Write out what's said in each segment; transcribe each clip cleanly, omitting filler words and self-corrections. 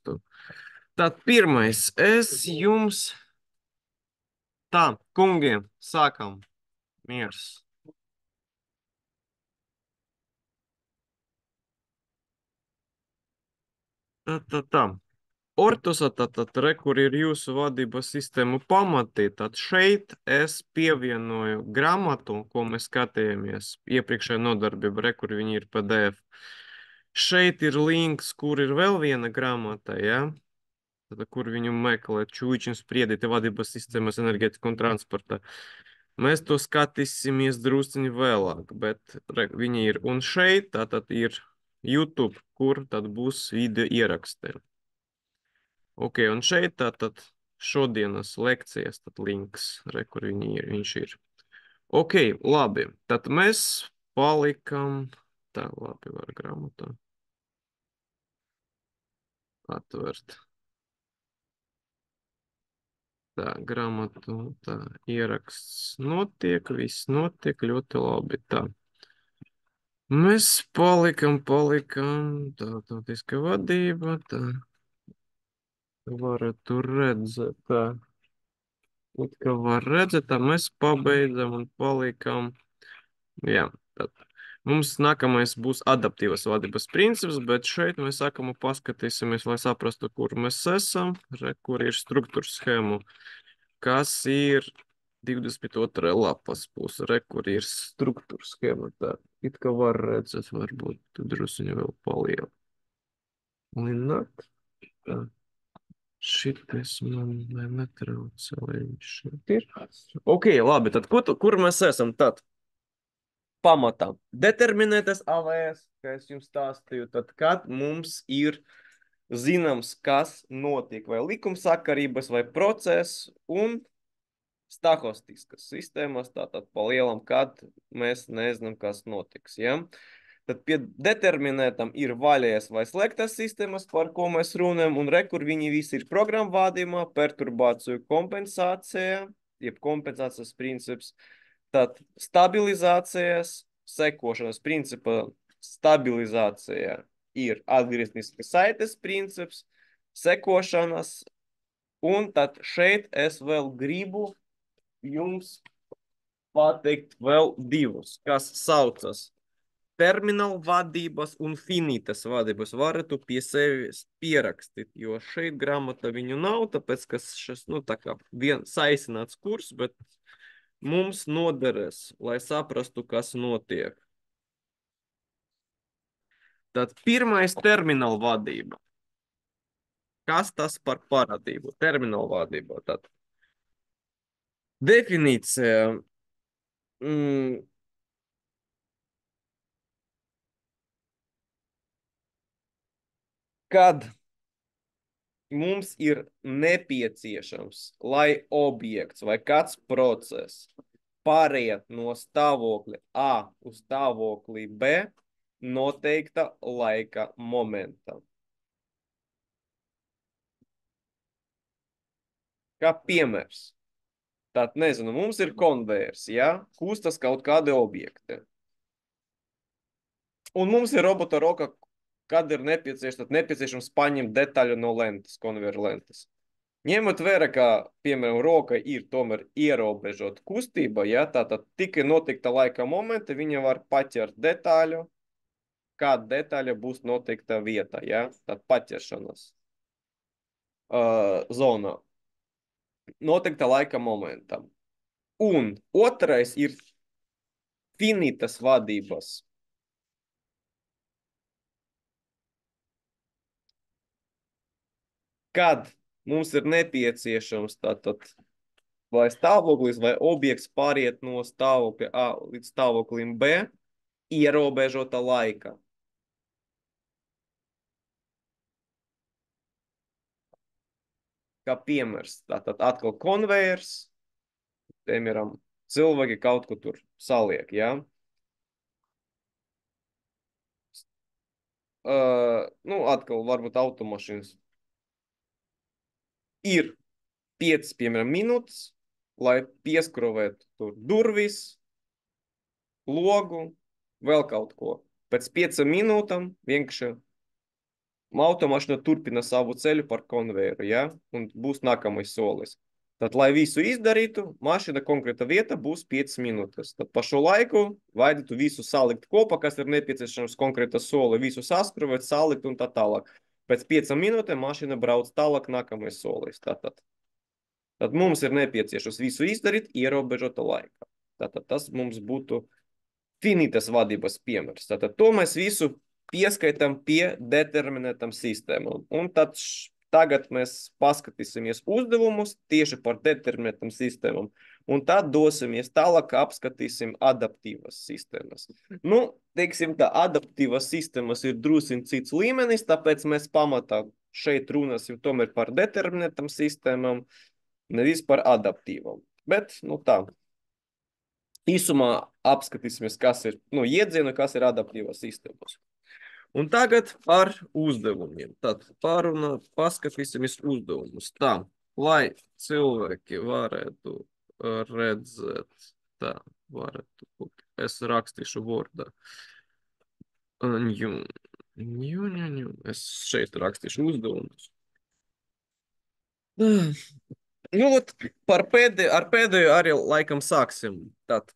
ierakstu. Tad pirmais, es jums tā, kungiem, sākam miers. Tā. Ortusa, tad re, kur ir jūsu vadības sistēmu pamati, tad šeit es pievienoju grāmatu, ko mēs skatījāmies iepriekšējā nodarbība, re, kur viņi ir PDF. Šeit ir links, kur ir vēl viena grāmata, ja? Tad, kur viņu meklēt, Čuičins spriedīti vadības sistēmas enerģētika un transporta. Mēs to skatīsimies drusciņi vēlāk, bet re, viņi ir. Un šeit tātad ir YouTube, kur tad būs video ieraksti. Ok, un šeit tātad šodienas lekcijas, tad links, re, kur viņš ir. Ok, labi, tad mēs palikam, tā, labi, var grāmatā atvert. Tā, grāmatu, tā, ieraksts notiek, viss notiek ļoti labi, tā. Mēs palikam, tā, tautiska vadība, tā. Varat tur redzēt, tā. It kā var redzēt, tā mēs pabeidzam un palikam. Jā, tad mums nākamais būs adaptīvas vadības princips, bet šeit mēs sākumā paskatīsimies, lai saprastu, kur mēs esam, re, kur ir struktūra schēmu, kas ir 22. lapas puse, re, kur ir struktūra schēma. Tā, it kā var redzēt, varbūt tu drusiņu vēl palielu. Lināt, tā. Šitais man netraucē, lai viņš šeit ir. Ok, labi, tad kur mēs esam tad? Pamatā. Determinētas AVS, kā es jums stāstīju, tad kad mums ir zināms, kas notiek, vai likumsakarības, vai process, un stahostiskas sistēmas, tātad pa lielam, kad mēs nezinām, kas notiks, ja? Tad pie determinētam ir vaļējas vai slēgtas sistēmas, par ko mēs runājam, un re, kur viņi visi ir programmvadījumā, perturbāciju kompensācija, jeb kompensācijas princips, tad stabilizācijas, sekošanas principa stabilizācija ir atgriezniskas saites princips, sekošanas, un tad šeit es vēl gribu jums pateikt vēl divus, kas saucas termināla vadības un finītas vadības. Varat pie sevis pierakstīt, jo šeit grāmata viņu nav, tāpēc, ka šis, nu, tā kā saisināts kurs, bet mums noderēs, lai saprastu, kas notiek. Tad pirmais termināla vadība. Kas tas par parādību? Termināla vadība. Tad definīcija. Kad mums ir nepieciešams, lai objekts vai kāds process pāriet no stāvokļa A uz stāvokli B noteikta laika momenta. Kā piemērs. Tad, nezinu, mums ir konvejers, ja? Kustas kaut kādi objekti. Un mums ir robota roka, kad ir nepieciešams paņemt detaļu no lentes, konvejeru lentes. Ņemot vērā, ka, piemēram, roka ir tomēr ierobežota kustība, ja, tātad tikai noteikta laika momenta, viņa var paķert detaļu, kāda detaļa būs noteikta vietā, ja, tad paķeršanas zonā. Noteikta laika momentam. Un otrais ir finitas vadības. Kad mums ir nepieciešams tātad vai stāvoklis vai objekts pāriet no stāvokļa A līdz stāvoklim B ierobežota laika. Kā piemērs, tātad atkal konvejers, piemēram, cilvēki kaut ko tur saliek, ja? Nu, atkal varbūt automašīnas. Ir 5, piemēram, minūtes, lai pieskrūvētu tur durvis, logu, vēl kaut ko. Pēc 5 minūtēm vienkārši automašīna turpina savu ceļu par konvejeru, ja? Un būs nākamais solis. Tad, lai visu izdarītu, mašīna konkrēta vieta būs 5 minūtes. Tad pa šo laiku vajadzētu visu salikt kopā, kas ir nepieciešams konkrēta soli, visu saskruvēt, salikt un tā tālāk. Pēc 5 minūtēm mašīna brauc tālāk nākamais solis. Tad mums ir nepieciešams visu izdarīt ierobežota laikā. Tātad tas mums būtu finītas vadības piemērs. Tātad to mēs visu pieskaitām pie determinētam sistēmām. Un tad tagad mēs paskatīsimies uzdevumus tieši par determinētam sistēmām. Un tad dosimies tālāk, apskatīsim adaptīvas sistēmas. Nu, teiksim tā, adaptīvas sistēmas ir drusciņ cits līmenis, tāpēc mēs pamatā šeit runāsim tomēr par determinētam sistēmām, nevis par adaptīvam. Bet, nu tā, īsumā apskatīsimies, kas ir iedziena, kas ir adaptīvas sistēmas. Un tagad par uzdevumiem. Tad paskatīsimies uzdevumus. Tā, lai cilvēki varētu redzēt, tā, varētu būt. Es rakstīšu Wordā. Es šeit rakstīšu uzdevumus. Nu, ar pēdējo arī laikam sāksim. Tad,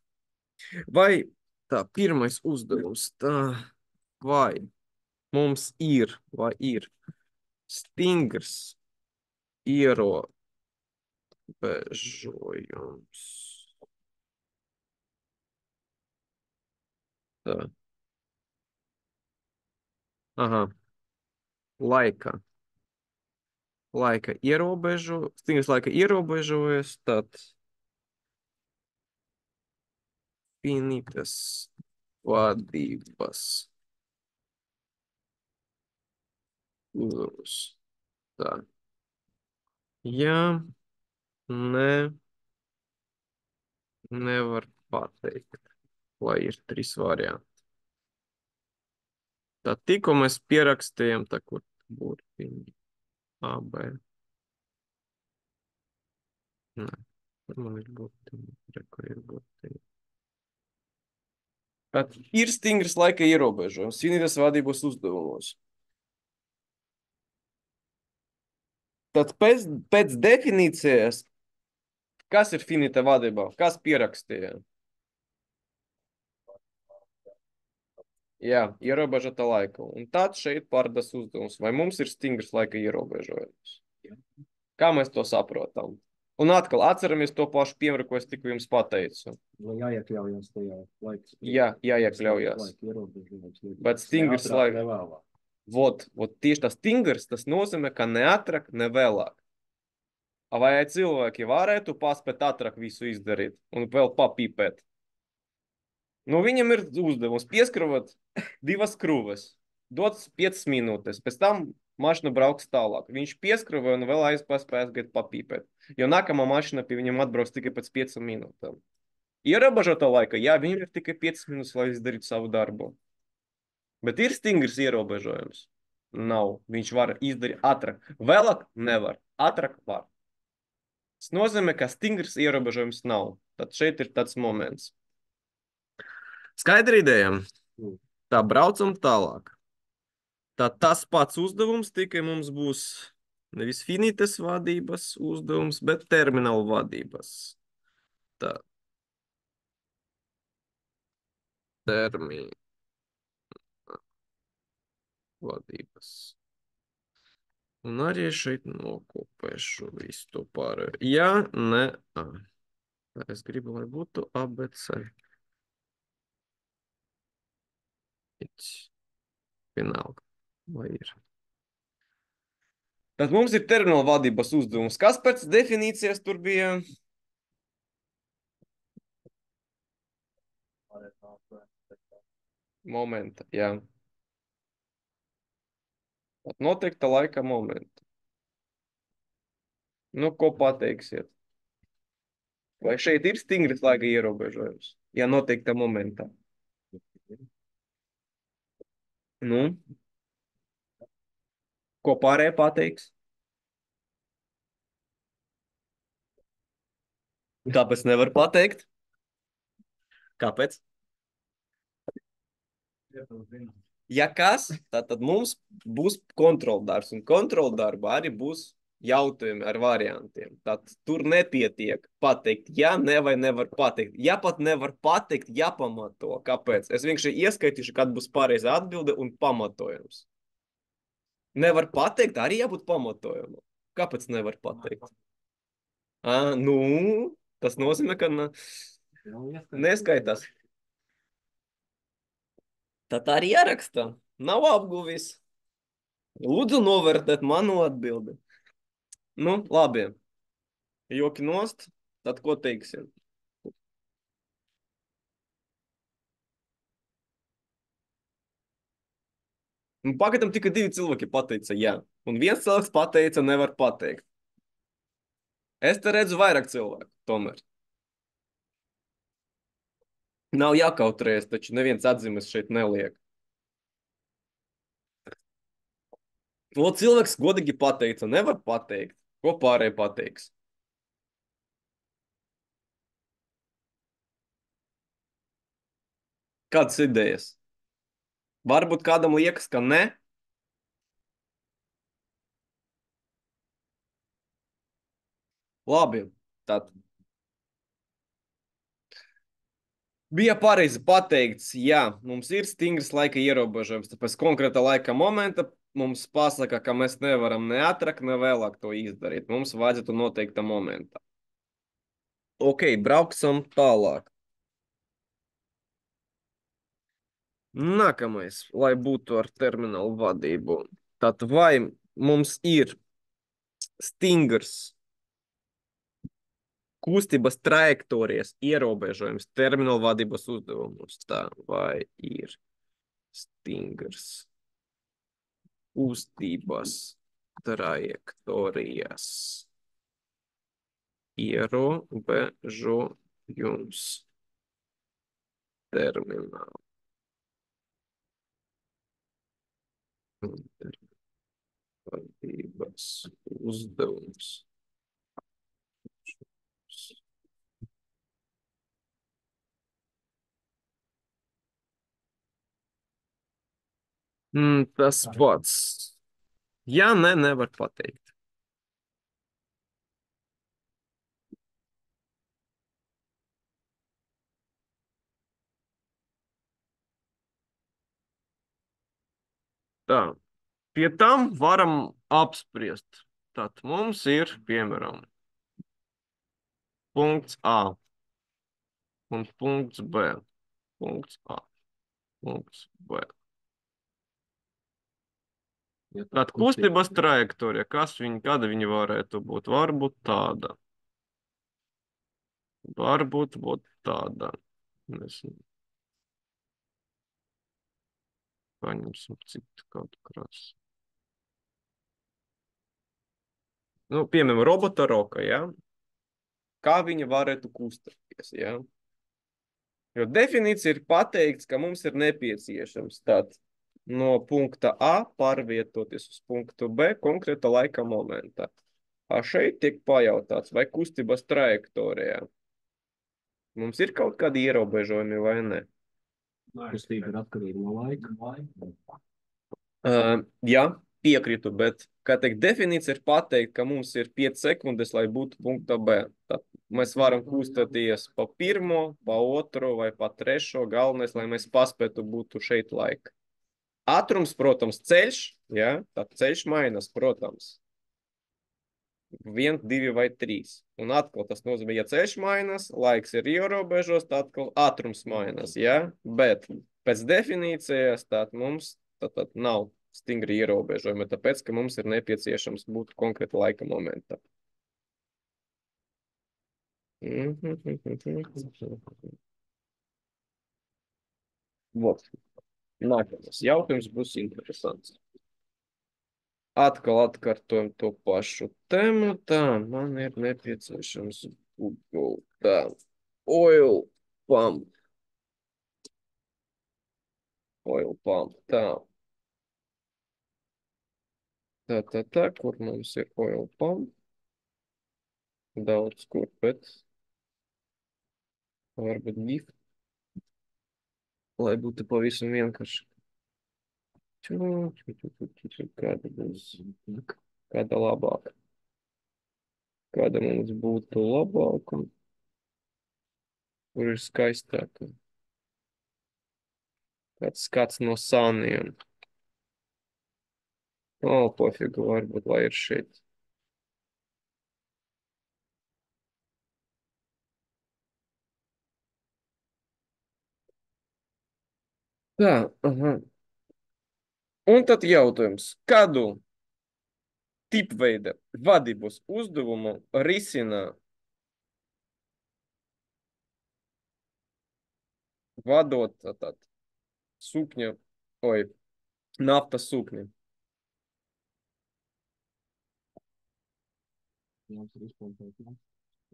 vai tā, pirmais uzdevums, tā, vai mums ir stingrs ierobežojums. Tā. Aha, stingrs laika ierobežojas, tad finitas vadības uzdevumus. Tā. Ja nevar pateikt, vai ir 3 varianti. Tad tikko mēs pierakstījām, tā kur burtiņi A, B. Nē, tur man ir burtiņi, kur ir burtiņi. Tad ir stingrs laika ierobežojums finitas vadības uzdevumos. Tad pēc definīcijas, kas ir finita vadībā? Kas pierakstīja? Jā, ierobežota laika. Un tad šeit pārdas uzdevums. Vai mums ir stingrs laika ierobežojums? Kā mēs to saprotam? Un atkal atceramies to pašu piemēru, ko es tikko jums pateicu. Jāiekļaujas tajā laiks. Jā, jāiekļaujas. Bet stingrs laika. Vot tieši tas stingrs, tas nozīmē, ka ne ātrāk, ne vēlāk. Vai cilvēki varētu paspēt ātrāk visu izdarīt un vēl papīpēt? Nu, viņam ir uzdevums pieskrūvēt 2 skrūves, dots 5 minūtes, pēc tam mašīna brauks tālāk. Viņš pieskrūvē un vēl aizpaspējas gaiet papīpēt, jo nākamā mašīna pie viņam atbrauks tikai pēc 5 minūtēm. Ierobežota laika, jā, viņam ir tikai 5 minūtes, lai izdarītu savu darbu. Bet ir stingrs ierobežojums? Nav. Viņš var izdarīt ātrāk. Vēlāk nevar. Ātrāk var. Tas nozīmē, ka stingrs ierobežojums nav. Tad šeit ir tāds moments. Skaidri ideja. Tā braucam tālāk. Tad tas pats uzdevums, tikai mums būs nevis finitas vadības uzdevums, bet termināla vadības. Tā. Termināla vadības. Un arī šeit nokopēšu visu to pārējo. Ja ne A. Es gribu, lai būtu ABC. Vienalga, vai ir. Tad mums ir termināla vadības uzdevums. Kas pēc definīcijas tur bija? Momenta, jā. Pat noteikta laika momenta. Nu, ko pateiksiet? Vai šeit ir stingrs laika ierobežojums? Ja noteikta momentā. Nu? Ko pārējie pateiks? Kāpēc nevar pateikt? Kāpēc? Ja kas, tad mums būs kontroldarbs, un kontroldarbā arī būs jautājumi ar variantiem. Tad tur nepietiek pateikt, ja ne vai nevar pateikt. Ja pat nevar pateikt, jāpamato. Kāpēc? Es vienkārši ieskaitīšu, kad būs pareiza atbilde un pamatojums. Nevar pateikt, arī jābūt pamatojumam. Kāpēc nevar pateikt? Nu, tas nozīmē, ka neskaitās. Tad arī jāraksta. Nav apguvis. Lūdzu, novērtēt manu atbildi. Nu, labi. Joki nost, tad ko teiksim? Nu, pagaidām tikai divi cilvēki pateica jā. Un viens cilvēks pateica, nevar pateikt. Es te redzu vairāk cilvēku, tomēr. Nav jākautrējas, taču neviens atzīmes šeit neliek. To cilvēks godīgi pateica, nevar pateikt. Ko pārējie pateiks? Kādas idejas? Varbūt kādam liekas, ka ne. Labi, tad bija pareizi pateikts, jā, mums ir stingrs laika ierobežojums, tāpēc konkrēta laika momenta mums pasaka, ka mēs nevaram ne ātrāk, ne vēlāk to izdarīt. Mums vajadzētu noteikta momenta. Ok, brauksim tālāk. Nākamais, lai būtu ar terminālu vadību. Tad vai mums ir stingrs kustības trajektorijas ierobežojums terminālu vadības uzdevumus? Tā vai ir stingrs kustības trajektorijas ierobežojums terminālu vadības uzdevums? Tas pats. Ja ne, nevar pateikt. Tā. Pie tam varam apspriest. Tad mums ir, piemēram, punkts A un punkts B. Punkts A, punkts B. Ja Tad kustības trajektorija, kāda viņa varētu būt? Varbūt tāda. Varbūt tāda. Nezinu. Paņemsim citu kādu krasu. Nu, piemēram, robota roka, ja? Kā viņa varētu kustīties, ja? Jo definīcija ir pateikts, ka mums ir nepieciešams tāds no punkta A pārvietoties uz punktu B konkrēta laika momentā. A šeit tiek pajautāts, vai kustības trajektorijā mums ir kaut kādi ierobežojumi vai ne? kustība ir atkarīga no laika. Jā, piekrītu, bet, kā teikt, definīcija ir pateikt, ka mums ir 5 sekundes, lai būtu punkta B. Tad mēs varam kustēties pa pirmo, pa otro vai pa trešo. Galvenais, lai mēs paspētu būtu šeit laika. Ātrums, protams, ceļš, ja? Tad ceļš mainās, protams. 1, 2 vai 3. Un atkal tas nozīmē, ja ceļš mainās, laiks ir ierobežos, tad atkal ātrums mainās, ja? Bet pēc definīcijas tad mums tad nav stingri ierobežojumi, tāpēc, ka mums ir nepieciešams būt konkrēta laika momentā. Vot. Nākamais jautājums būs interesants. Atkal atkārtojam to pašu tēmu. Tā, man ir nepieciešams Google. Tā, oil pump. Oil pump. Tā. Tā, kur mums ir oil pump? Daudz kur, bet varbūt GIF, lai būtu pavisam vienkārši. Kāda būs? Kāda labāka? Kāda mums būtu labāka? Kur ir skaistāka? Kāds skats no sāniem? O, pofigu, varbūt, lai ir šeit. Tā, aha. Un tad jautājums, kādu tipveida vadības uzdevumu risina vadot tātad sūkņa, oi, naftas sūkņa?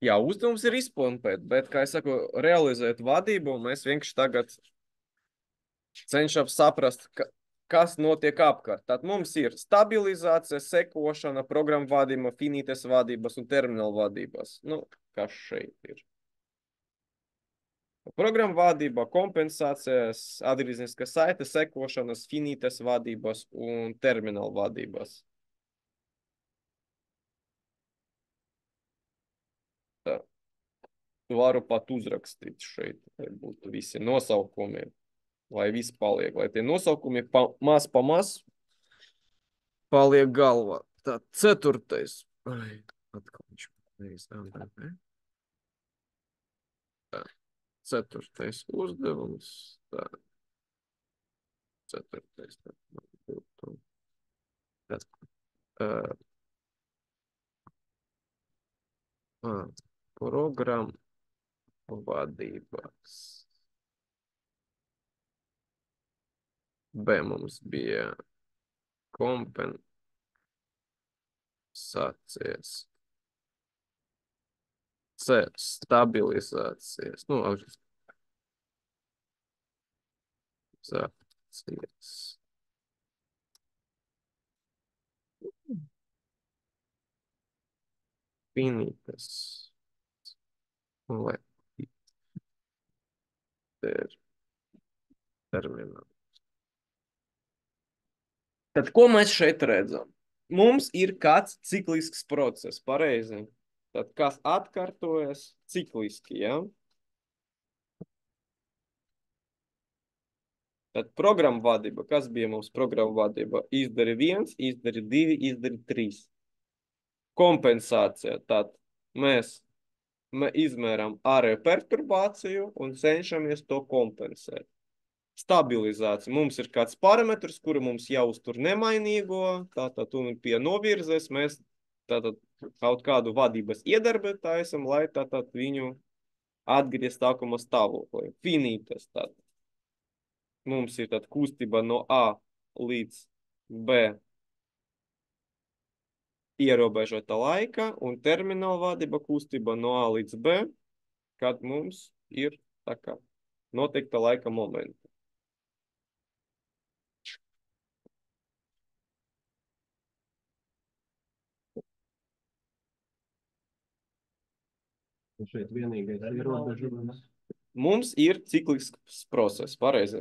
Jā, uzdevums ir izpompēt, bet, kā es saku, realizēt vadību, mēs vienkārši tagad cenšamies saprast, kas notiek apkārt. Tad mums ir stabilizācija, sekošana, programmu vadība, finītes vadības un terminālu vadības. Nu, kas šeit ir? Programmu vadība, kompensācijas, atgriezniska saite, sekošanas, finītes vadības un terminālu vadības. Tā. Varu pat uzrakstīt šeit, lai būtu visi nosaukumi, lai viss paliek, lai tie nosaukumi pa maz paliek galvā. Tā, ceturtais. Ai, atkal viņš neizdev. Tā, ceturtais uzdevums. Tā, ceturtais. Tā, būtu. Tā, programmu vadības. B mums bija kompensācijas. C stabilizācijas. Nu, stabilizācijas. Finītas. Lai termināli. Tad, ko mēs šeit redzam? Mums ir kāds ciklisks process, pareizi. Tad, kas atkārtojas cikliski, ja? Tad programmu vadība, kas bija mums programmu vadība? Izdari 1, izdari 2, izdari 3. Kompensācija, tad mēs izmēram ārēju perturbāciju un cenšamies to kompensēt. Stabilizācija. Mums ir kāds parametrs, kuru mums jāuztur nemainīgo, tātad un pie novirzes mēs tātad kaut kādu vadības iedarbi taisam, lai tātad viņu atgriezt tākuma stāvoklī. Finītes tātad. Mums ir tātad kustība no A līdz B ierobežota laika un termināla vadība kustība no A līdz B, kad mums ir tā kā noteikta laika momenta. Un šeit vienīgais ierobežojums. Mums ir ciklisks process, pareizi.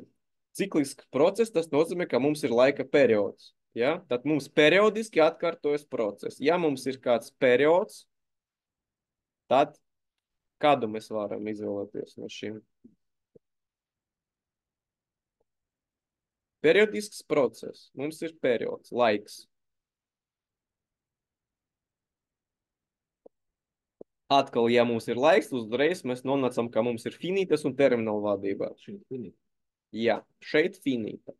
Ciklisks process, tas nozīmē, ka mums ir laika periods. Ja? Tad mums periodiski atkārtojas process. Ja mums ir kāds periods, tad kādu mēs varam izvēlēties no šiem? Periodisks process. Mums ir periods, laiks. Atkal, ja mums ir laiks, uzreiz mēs nonācam, ka mums ir finītas un termināla vadība. Šeit finīta. Jā, šeit finīta.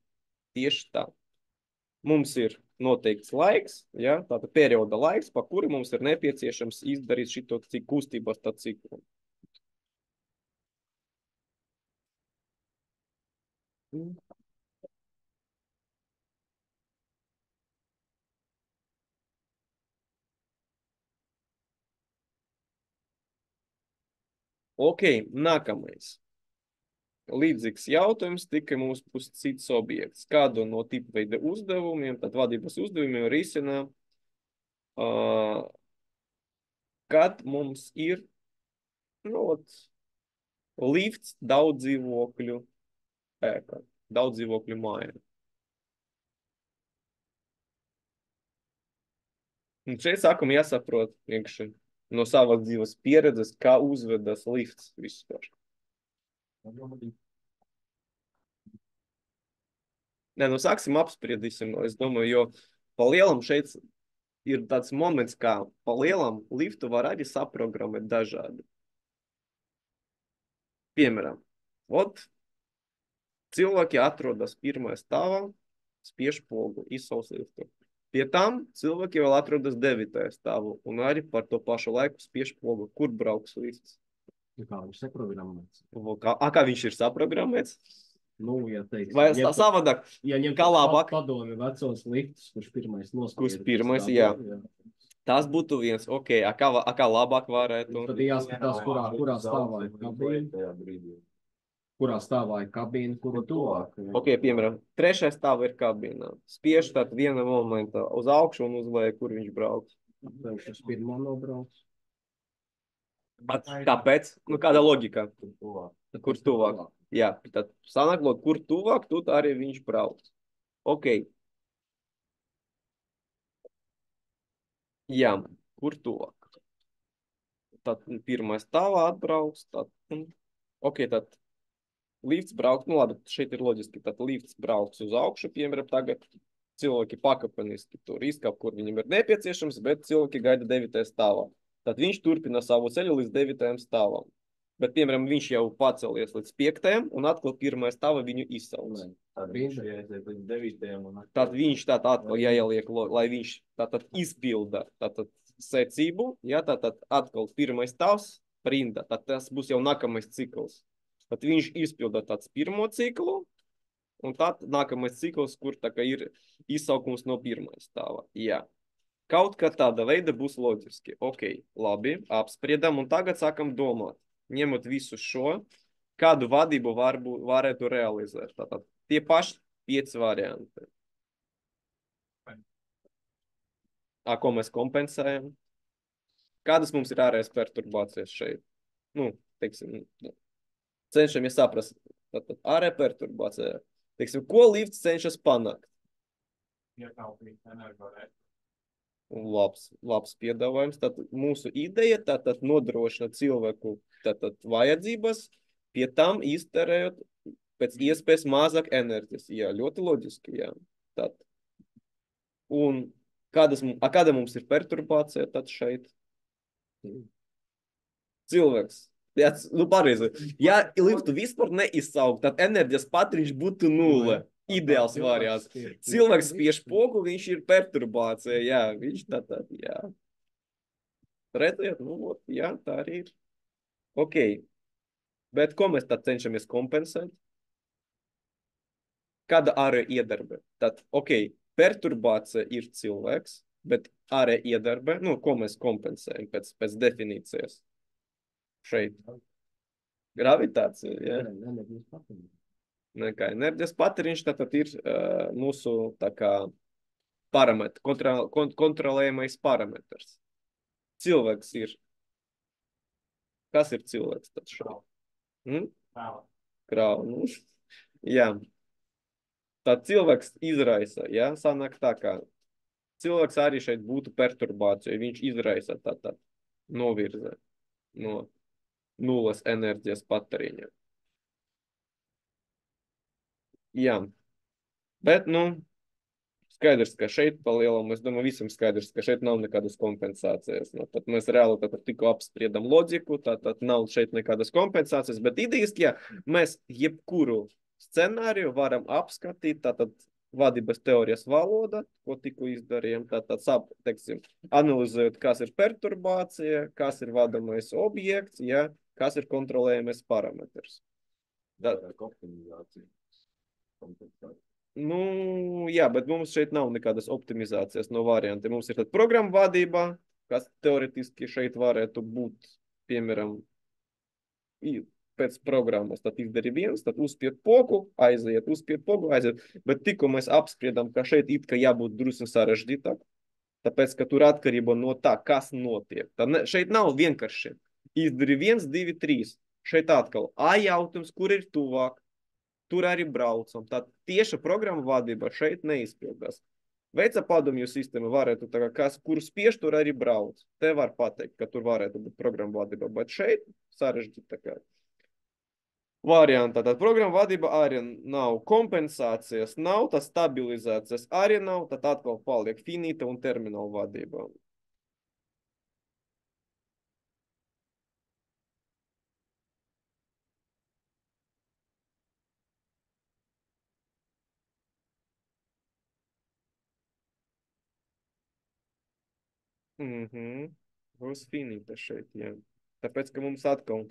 Tieši tā. Mums ir noteikts laiks, ja, tāda perioda laiks, pa kuri mums ir nepieciešams izdarīt šito kustības tā ciklu. Ok, nākamais. Līdzīgs jautājums tika mums pus cits objekts. Kādu no tipveida uzdevumiem, tad vadības uzdevumiem risina, kad mums ir lifts daudz dzīvokļu ēka, daudz dzīvokļu māja. Un šeit sākumā jāsaprot vienkārši no savas dzīves pieredzes, kā uzvedas lifts vispār. Nē, nu sāksim apspriedīsim, es domāju, jo pa lielam šeit ir tāds moments, kā pa lielam liftu var arī saprogrammēt dažādi. Piemēram, cilvēki atrodas pirmajā stāvā, spiež pogu, izsauc liftu. Pie tam cilvēki vēl atrodas 9. stāvu un arī par to pašu laiku spiež pogu. Kur brauks lifts? Kā viņš saprogrammēts? Kā viņš ir saprogrammēts? Nu, ja teiks, Vai savādāk? Ja ņem kā labāk? Padomi vecos liftus, kurš pirmais nospied. Kurš pirmais, jā. Tas būtu viens, ok, kā labāk varētu? Tad jāskatās, kurā stāvā ir kabīne. Kurā stāvā ir kabīne, kura tuvāk. Ok, piemēram, 3. stāvā ir kabīna. Spiež tad viena momenta uz augšu un uz leju, kur viņš brauks. Viņš uz pirmo nobrauks. Kāpēc? Nu, kāda logika? Kur tuvāk? Jā, tad sanāk, kur tuvāk, tur arī viņš brauks. Ok. Jā, kur tuvāk? Tad pirmā stāvā atbrauks. Ok, tad lifts brauks, nu labi, šeit ir loģiski, tad lifts brauks uz augšu, piemēram, tagad cilvēki pakāpeniski tur izkāp, kur viņam ir nepieciešams, bet cilvēki gaida 9. stāvā. Tad viņš turpina savu ceļu līdz 9. stāvam. Bet, piemēram, viņš jau pacelies līdz 5. un atkal 1. stāva viņu izsauc. Tad viņš atkal jāieliek, lai viņš tātad izpilda tātad secību, ja, tātad atkal 1. stāvs rinda, tad tas būs jau nākamais cikls. Tad viņš izpilda tāds pirmo ciklu, un tad nākamais cikls, kur tā kā ir izsaukums no 1. stāva. Jā. Kaut kā tāda veida būs loģiski. Ok, labi, apspriedam, un tagad sākam domāt. Ņemot visu šo, kādu vadību varētu realizēt. Tātad tie paši 5 varianti. Ko mēs kompensējam? Kādas mums ir ārējas perturbācijas šeit? Nu, teiksim, cenšamies saprast. Tātad ārēja perturbācija. Teiksim, ko lifts cenšas panākt? Ietaupīt energoresursus. Labs piedāvājums. Tātad mūsu ideja tātad nodrošina cilvēku tātad vajadzības, pie tam izterējot pēc iespējas mazāk enerģijas. Jā, ļoti loģiski, jā. Tātad. Un kāda mums ir perturbācija tad šeit? Cilvēks. Jā, nu pareizi. Ja liftu vispār neizsaukt, tad enerģijas patēriņš būtu 0. Ideāls variants. Cilvēks spiež pogu, viņš ir perturbācija. Jā, viņš tātad, jā. Redzēt, nu, jā, tā arī ir. Ok. Bet ko mēs tad cenšamies kompensēt? Kāda ārēja iedarbe? Tad, ok, perturbācija ir cilvēks, bet ārēja iedarbe, nu, ko mēs kompensējam pēc definīcijas? Šeit. Gravitācija, jā. Nekā enerģijas patēriņš tātad ir mūsu tā kā kontrolējamais parametrs. Cilvēks ir. Kas ir cilvēks tad šeit? Krāva. Nu, jā. Tad cilvēks izraisa, jā, sanāk tā kā. Cilvēks arī šeit būtu perturbācija, viņš izraisa tātad novirze no 0 enerģijas patēriņa. Jā, bet, nu, skaidrs, ka šeit palielam, es domāju, visam skaidrs, ka šeit nav nekādas kompensācijas. Nu, tad mēs reāli tātad tikko apspriedam loģiku, tātad nav šeit nekādas kompensācijas, bet idejiski, ja mēs jebkuru scenāriju varam apskatīt, tātad vadības teorijas valoda, ko tikko izdarījām, tātad, teiksim, analizējot, kas ir perturbācija, kas ir vadamais objekts, ja, kas ir kontrolējamais parametrs. Optimizācija. Nu, jā, bet mums šeit nav nekādas optimizācijas no variantiem. Mums ir tad programma vadība, kas teoretiski šeit varētu būt, piemēram, pēc programmas. Tad izdari viens, tad uzspied pogu, aiziet, uzspied pogu, aiziet. Bet tikko mēs apspriedam, ka šeit it kā jābūt drusku sarežģītāk, tāpēc, ka tur atkarība no tā, kas notiek. Tad šeit nav vienkārši. Izdari 1, 2, 3. Šeit atkal jautājums, kur ir tuvāk. Tur arī braucam. Tā tieša programma vadība šeit neizpildās. Veica padomju sistēma varētu tā kā, kas, kur spiež, tur arī brauc. Te var pateikt, ka tur varētu būt programma vadība, bet šeit sarežģīta tā kā varianta. Tad programma vadība arī nav, kompensācijas nav, tas stabilizācijas arī nav, tad atkal paliek finīta un termināla vadība. Būs finīta šeit, jā. Tāpēc, ka mums atkal,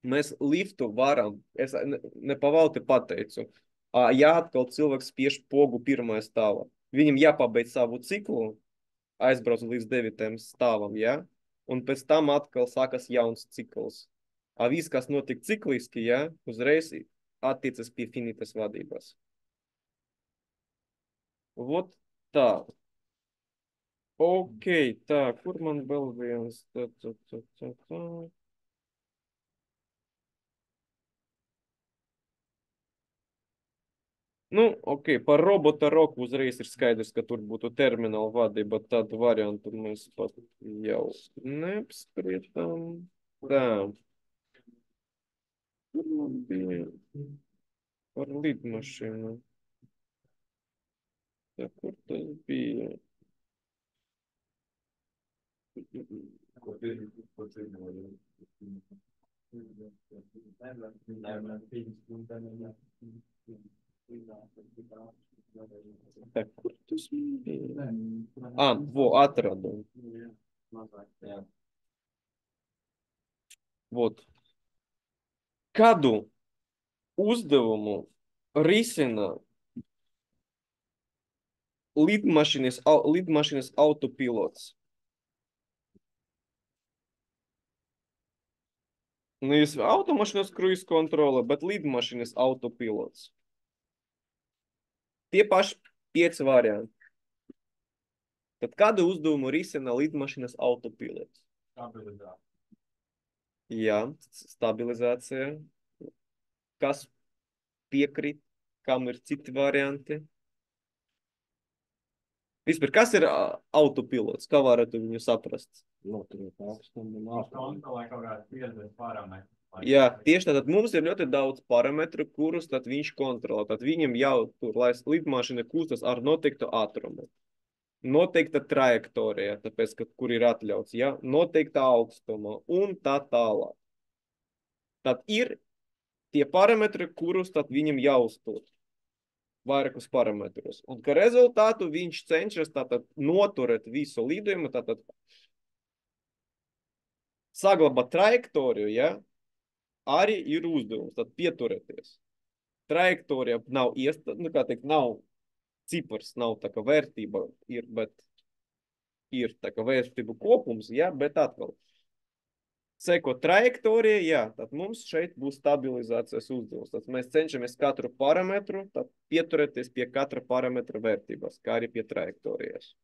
mēs liftu varam, es nepavalti pateicu, ja atkal cilvēks spiež pogu pirmajā stāvā, viņam jāpabeidz savu ciklu, aizbrauc līdz 9. stāvam, ja? Un pēc tam atkal sākas jauns cikls. Viss, kas notiek cikliski, ja? Uzreiz attiecas pie finitas vadības. Vot tā. Ok, tā, kur man vēl viens? Tā. Nu, ok, par robota roku uzreiz ir skaidrs, ka tur būtu termināla vadība, tādu variantu mēs pat jau neapsprietam. Tā, kur man bija par lidmašīnu? Tā, kur tas bija? Tā, kur tas bija? Atradu. Vot. Kādu uzdevumu risina lidmašīnas autopilots? Nevis automašīnas kruīz kontrole, bet lidmašīnas autopilots. Tie paši 5 varianti. Tad kādu uzdevumu risina lidmašīnas autopilots? Jā, stabilizācija. Kas piekrīt, kam ir citi varianti? Vispār, kas ir autopilots? Kā varētu viņu saprast? Jā, tieši tātad mums ir ļoti daudz parametru, kurus tad viņš kontrolē. Tad viņam jau tur, lai lidmašīna kustas ar noteiktu ātrumu. Noteikta trajektorija, tāpēc, ka kur ir atļauts, ja? Noteikta augstuma un tā tālāk. Tad ir tie parametri, kurus tad viņam jāuztur. Vairākus parametrus. Un ka rezultātu viņš cenšas tātad noturēt visu lidojumu, tātad saglabāt trajektoriju, ja? Arī ir uzdevums, tad pieturēties. Trajektorija nav kā teikt, nav cipars, nav tā kā vērtība, bet ir tā kā vērtību kopums, ja? Bet atkal, seko trajektorija, jā, tad mums šeit būs stabilizācijas uzdevums. Tad mēs cenšamies katru parametru, tad pieturēties pie katra parametra vērtības, kā arī pie trajektorijas.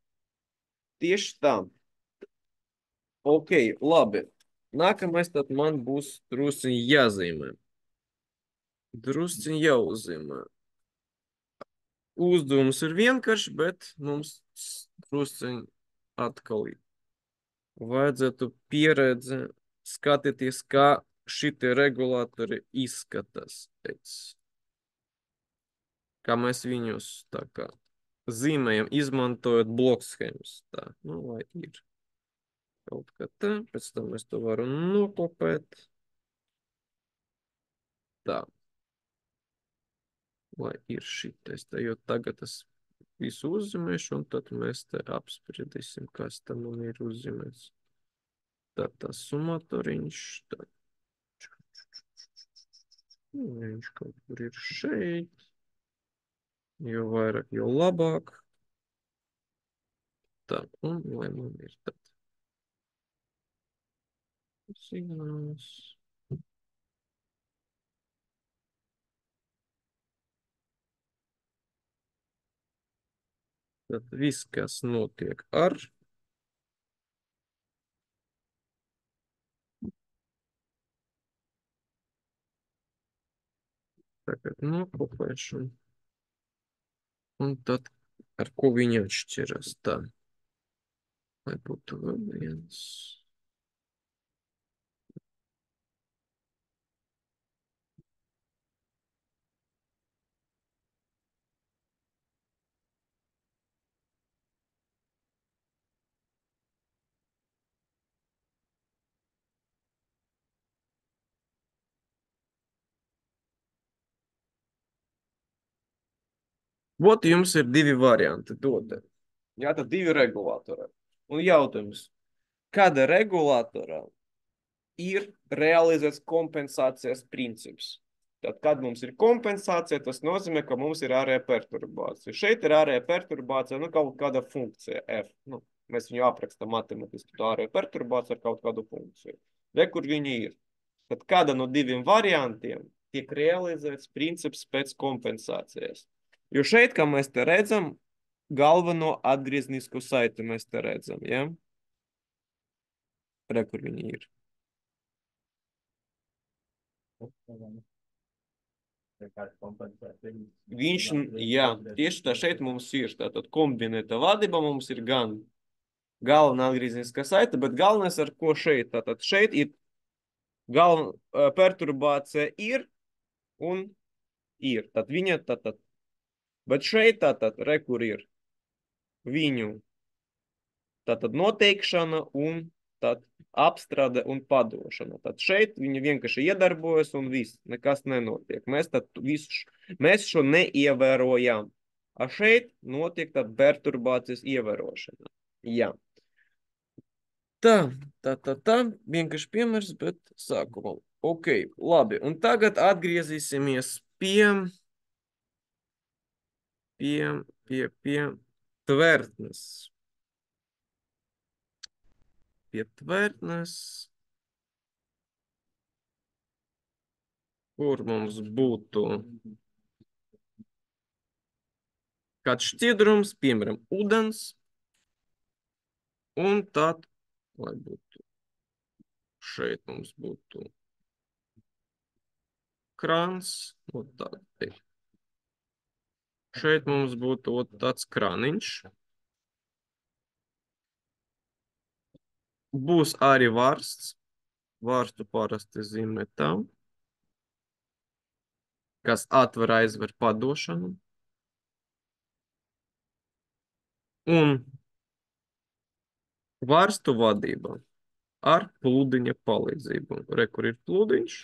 Tieši tā. Ok, labi. Nākamais tad man būs drusciņ jāzīmē. Drusciņ jāuzzīmē. Uzdevums ir vienkāršs, bet mums drusciņ atkal vajadzētu pieredze skatīties, kā šitie regulātori izskatās. Kā mēs viņus tā kā zīmējam, izmantojot blokschēmas. Tā, nu, lai ir kaut kā tā, pēc tam es to varu nokopēt. Tā. Lai ir šitais, tā, jo tagad es visu uzzīmēšu, un tad mēs te apspriedīsim, kas tam man ir uzzīmēts. Tā, tas sumatoriņš, tā. Viņš kaut kur ir šeit. Jo vairāk, jo labāk. Tā, un lai man ir tad signāls. Tad viss, kas notiek ar tagad nokopēšu. Un tad Ar ko viņi atšķiras? Tā, lai būtu vēl viens. Vot jums ir divi varianti doti. Jā, tad divi regulātori. Un jautājums, kāda regulātora ir realizēts kompensācijas princips? Tad, kad mums ir kompensācija, tas nozīmē, ka mums ir ārēja perturbācija. Šeit ir ārēja perturbācija, nu, kaut kāda funkcija f. Nu, mēs viņu aprakstam matematiski, to ārēja perturbāciju ar kaut kādu funkciju. Re, kur viņi ir. Tad kāda no diviem variantiem tiek realizēts princips pēc kompensācijas? Jo šeit, kā mēs te redzam, galveno atgrieznisku saiti mēs te redzam, ja? Re, kur viņi ir. Viņš, jā, tieši tā šeit mums ir. Tātad kombinēta vadība mums ir gan galvenā atgriezniskā saite, bet galvenais ar ko šeit. Tātad šeit ir galvenā perturbācija ir un ir. Tad viņa tātad. Bet šeit tātad, re, kur ir viņu tātad noteikšana un tad apstrāde un padošana. Tad šeit viņi vienkārši iedarbojas un viss, nekas nenotiek. Mēs tad mēs šo neievērojam. A šeit notiek tad perturbācijas ievērošana. Jā. Tā. Vienkārši piemērs, bet sākumā. Ok, labi. Un tagad atgriezīsimies pie tvertnes. Pie tvertnes, kur mums būtu kāds šķidrums, piemēram, ūdens, un tad, lai būtu, šeit mums būtu krāns, un tad, šeit mums būtu tāds krāniņš, būs arī vārsts, vārstu parasti zīmē tam, kas atver aizver padošanu, un vārstu vadība ar plūdiņa palīdzību. Re, kur ir plūdiņš?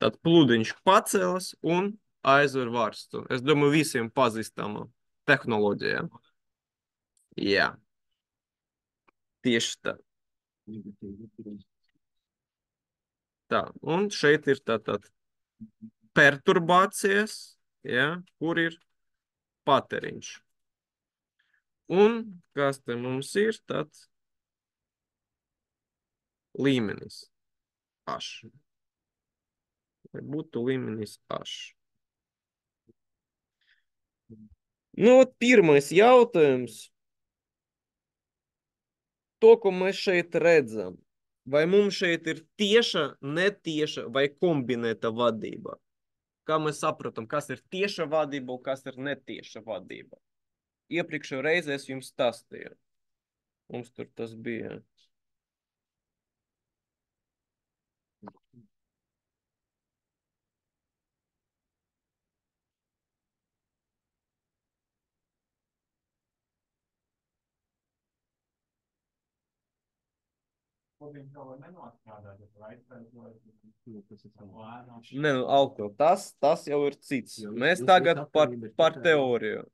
Tad plūdiņš pacēlas un aizver vārstu. Es domāju, visiem pazīstama tehnoloģija. Jā. Tieši tā. Tā, un šeit ir tātad perturbācijas, ja, kur ir patēriņš. Un kas te mums ir, tad līmenis H. Vai būtu līmenis H. Nu, pirmais jautājums. To, ko mēs šeit redzam. Vai mums šeit ir tieša, netieša vai kombinēta vadība? Kā mēs sapratam, kas ir tieša vadība un kas ir netieša vadība? Iepriekšējā reizē es jums stāstīju. Mums tur tas bija. Nē, nu, Alko, tas jau ir cits. Mēs tagad par teoriju.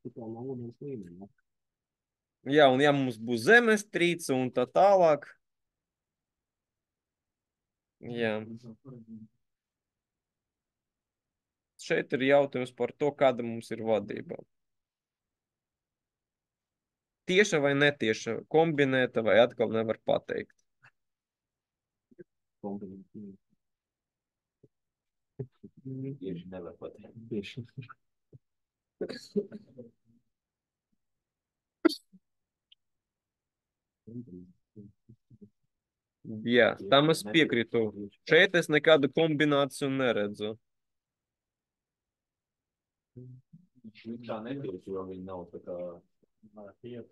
Jā, un ja mums būs zemestrīce un tā tālāk. Jā. Šeit ir jautājums par to, kāda mums ir vadība. Tieša vai netieša, kombinēta vai atkal nevar pateikt. Tieši nevar pateikt. Tieši. Jā, tam es piekrītu. Šeit es nekādu kombināciju neredzu. Viņš tā netieši, jo viņi nav tā kā tiesa,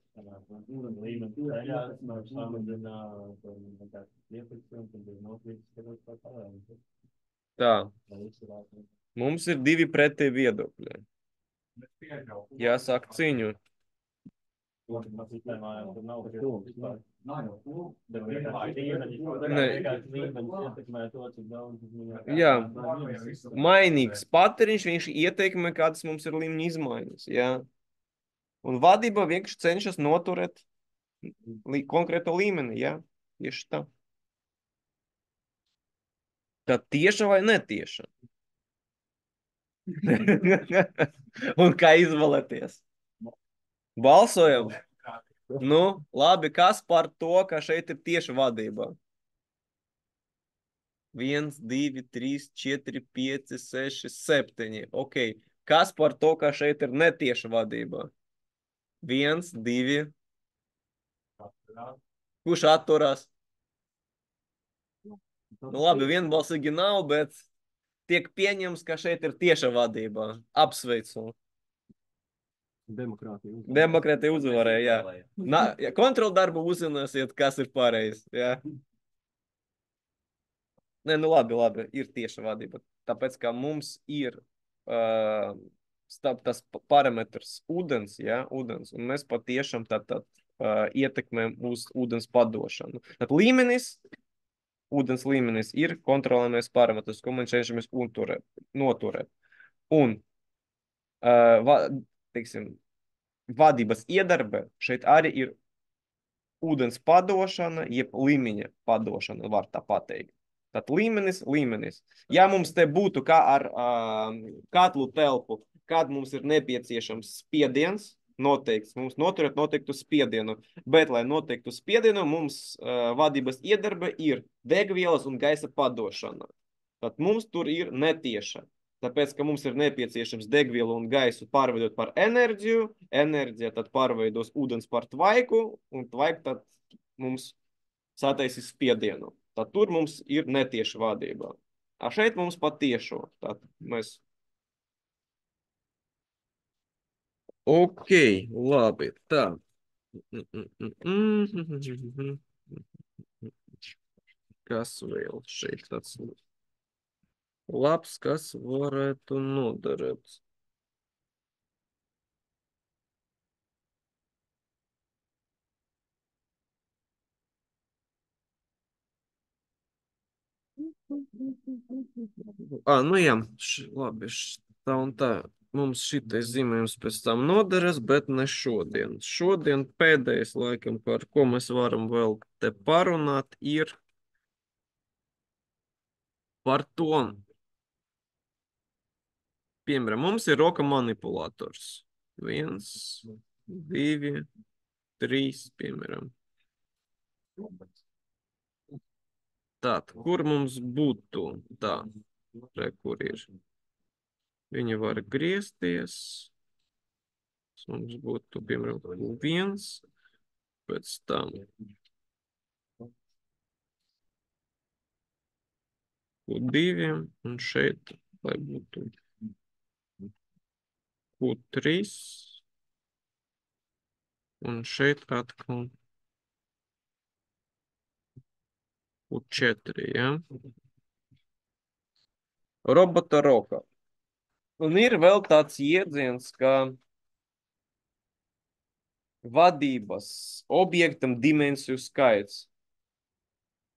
ūdens līmenis ceļās, samazina, tā ietekmi, un tad ir nokrītas, ka tā tā. Tā, mums ir divi pretēji viedokļi. Jāsāk cīņu. Jā, mainīgs patēriņš, viņš ietekmē, kādas mums ir līmeņa izmaiņas. Jā. Un vadība vienkārši cenšas noturēt konkrēto līmeni. Jā, tieši tā. Tad tieša vai netieša? Un kā izvēlēties? Balsojam? Nu, labi, kas par to, ka šeit ir tieša vadība? 1, 2, 3, 4, 5, 6, 7. Ok. Kas par to, ka šeit ir netieša vadība? 1, 2. Kurš atturās? Nu, labi, vienbalsīgi nav, bet tiek pieņems, ka šeit ir tieša vadība. Apsveicu. Demokrātija uzvarēja, jā. Ja kontroldarbu uzzināsiet, kas ir pareizi, jā. Nē, nu labi, ir tieša vadība. Tāpēc, ka mums ir tas parametrs ūdens, jā, ūdens, un mēs patiešām ietekmējam uz ūdens padošanu. Tad ūdens līmenis ir kontrolējamais parametrs, ko mēs cenšamies noturēt. Un, teiksim, vadības iedarbe šeit arī ir ūdens padošana, jeb līmeņa padošana, var tā pateikt. Tad līmenis. Ja mums te būtu kā ar katlu telpu, kad mums ir nepieciešams spiediens, noteikts, mums noturēt noteiktu spiedienu, bet, lai noteiktu spiedienu, mums vadības iedarbe ir degvielas un gaisa padošana. Tad mums tur ir netieša. Tāpēc, ka mums ir nepieciešams degvielu un gaisu pārveidot par enerģiju, enerģija tad pārveidos ūdens par tvaiku, un tvaiku tad mums sataisīs spiedienu. Tad tur mums ir netieša vadība. A šeit mums patiešo. Tad mēs... Ok, labi, tā. Kas vēl šeit tāds labs, kas varētu noderēt? Nu jā, labi, tā un tā. Mums šitais zīmējums pēc tam noderas, bet ne šodien. Šodien pēdējais laikam, par ko mēs varam vēl te parunāt, ir par to. Piemēram, mums ir roka manipulators. 1, 2, 3, piemēram. Tātad, kur mums būtu? Tā, kur ir? Viņi var griezties. Mums būtu, piemēram, Q1, pēc tam Q2, un šeit, lai būtu Q3, un šeit atkal Q4, ja? Robota roka. Un ir vēl tāds jēdziens, ka vadības objektam dimensiju skaits.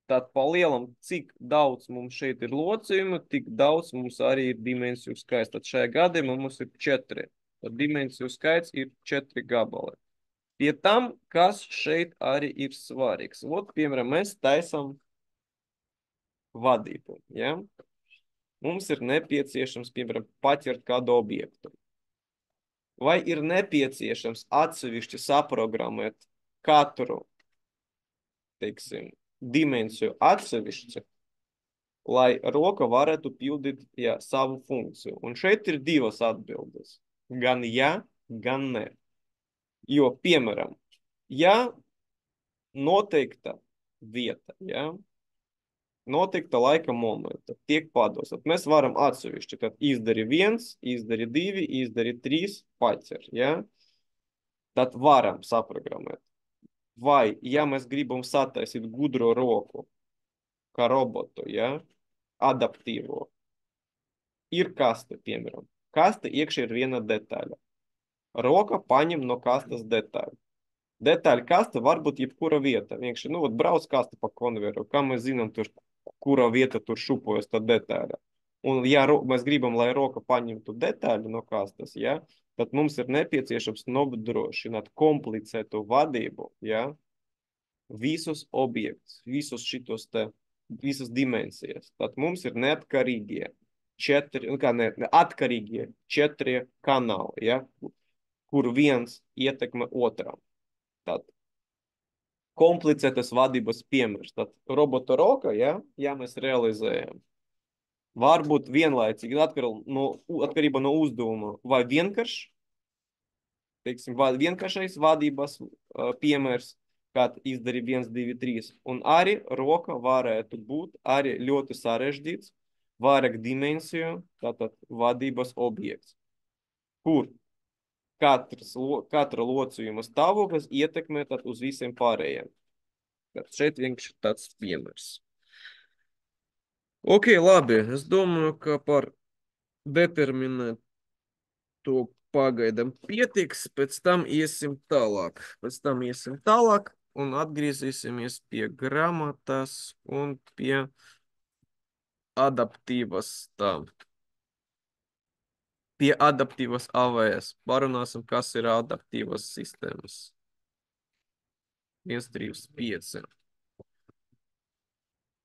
Tad pa lielam, cik daudz mums šeit ir locījumu, tik daudz mums arī ir dimensiju skaits. Tad šajā gadījumā mums ir 4. Tad dimensiju skaits ir 4 gabali. Pie tam, kas šeit arī ir svarīgs. Ot, piemēram, mēs taisam vadību, ja? Mums ir nepieciešams, piemēram, paķert kādu objektu. Vai ir nepieciešams atsevišķi saprogrammēt katru, teiksim, dimensiju atsevišķi, lai roka varētu pildīt savu funkciju. Un šeit ir divas atbildes. Gan jā, gan nē. Jo, piemēram, ja noteikta vieta, ja, notikta laika momenta tiek pados. Tad mēs varam atsevišķi, tad izdari 1, izdari 2, izdari 3, pacer, ja? Tad varam saprogrammēt. Vai, ja mēs gribam sataisīt gudro roku, kā robotu, ja? Adaptīvo, ir kaste, piemēram. Kaste iekšā ir viena detaļa. Roka paņem no kastes detaļu. Detaļa kaste var būt jebkura vieta. Vienkārši, nu, brauc kaste pa konveru. Kā mēs zinām, tur, kura vieta tur šupojas tā detaļa. Un ja mēs gribam, lai roka paņemtu detaļu no kastes, ja, tad mums ir nepieciešams nodrošināt komplicētu vadību, ja, visus objektus, visus šitos te, visas dimensijas. Tad mums ir neatkarīgie atkarīgie 4 kanāli, ja, kur viens ietekme otram. Tad komplicētas vadības piemērs. Tad robota roka, ja mēs realizējam, var būt vienlaicīgi atkarībā no uzdevuma vai vienkārši, teiksim, vai vienkāršais vadības piemērs, kad izdari 1, 2, 3. Un arī roka varētu būt arī ļoti sarežģīts, vairāk dimensiju, tātad vadības objekts, kur katra locījuma stāvoklis ietekmē tad uz visiem pārējiem. Tad šeit vienkārši tāds piemērs. Ok, labi. Es domāju, ka par determinētu pagaidām pietiks. Pēc tam iesim tālāk. Un atgriezīsimies pie gramatas un pie adaptīvas pie adaptīvas AVS. Parunāsim, kas ir adaptīvas sistēmas. 1, 3, 5.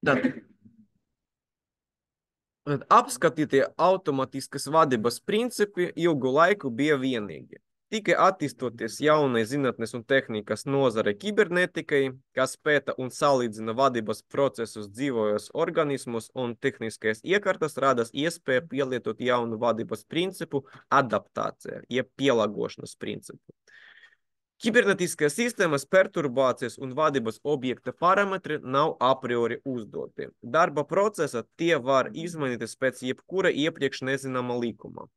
Tad apskatītie automatiskas vadības principi ilgu laiku bija vienīgi. Tikai attīstoties jaunai zinātnes un tehnikas nozare kibernetikai, kas pēta un salīdzina vadības procesus dzīvojos organismus un tehniskais iekārtas, radās iespēja pielietot jaunu vadības principu adaptācija, jeb pielāgošanas principu. Kibernetiskās sistēmas perturbācijas un vadības objekta parametri nav a priori uzdoti. Darba procesa tie var izmainīties pēc jebkura iepriekš nezināma likuma.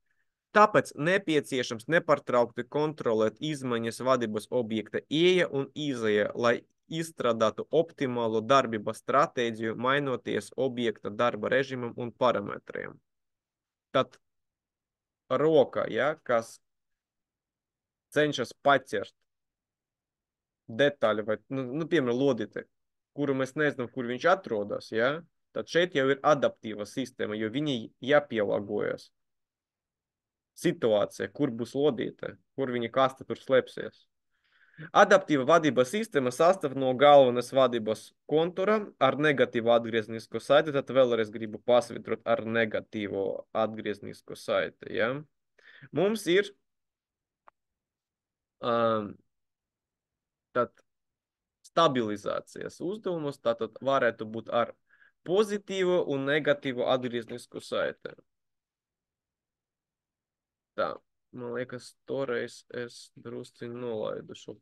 Tāpēc nepieciešams nepārtraukti kontrolēt izmaiņas vadības objekta ieeja un izeja, lai izstrādātu optimālu darbības stratēģiju, mainoties objekta darba režimam un parametriem. Tad roka, ja, kas cenšas paķert detaļa vai, piemēram, lodīte, kuru mēs nezinām, kur viņš atrodas, ja? Tad šeit jau ir adaptīva sistēma, jo viņi jāpielāgojas situācija, kur būs lodīte, kur viņa kaste tur slēpsies. Adaptīva vadības sistēma sastāv no galvenas vadības kontura ar negatīvu atgrieznisko saiti, tad vēlreiz gribu pasvitrot ar negatīvo atgrieznisko saiti, ja? Mums ir tad stabilizācijas uzdevumus, tātad varētu būt ar pozitīvu un negatīvu atgrieznisku saiti. Tā, man liekas, toreiz es drusci nolaidu šo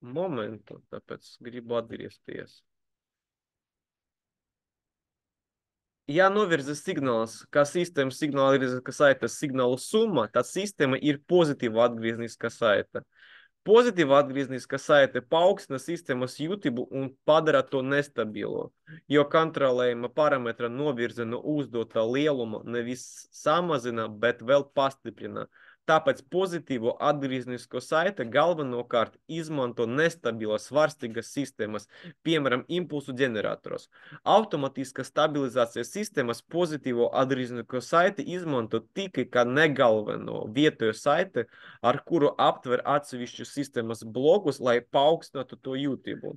momentu, tāpēc gribu atgriezties. Ja novirza signāls, kā sistēma signāla saites signālu summa, tad sistēma ir pozitīva atgriezniska saita. Pozitīva atgriezniska saite paaugstina sistēmas jūtību un padara to nestabilu, jo kontrolējuma parametra novirze no uzdota lieluma nevis samazina, bet vēl pastiprina. Tāpēc pozitīvo atgrieznisko saite galvenokārt izmanto nestabilas svārstīgas sistēmas, piemēram, impulsu ģeneratoros. Automatiska stabilizācijas sistēmas pozitīvo atgrieznisko saiti izmanto tikai kā negalveno vietējo saiti, ar kuru aptver atsevišķus sistēmas blokus, lai paaugstinātu to jūtību.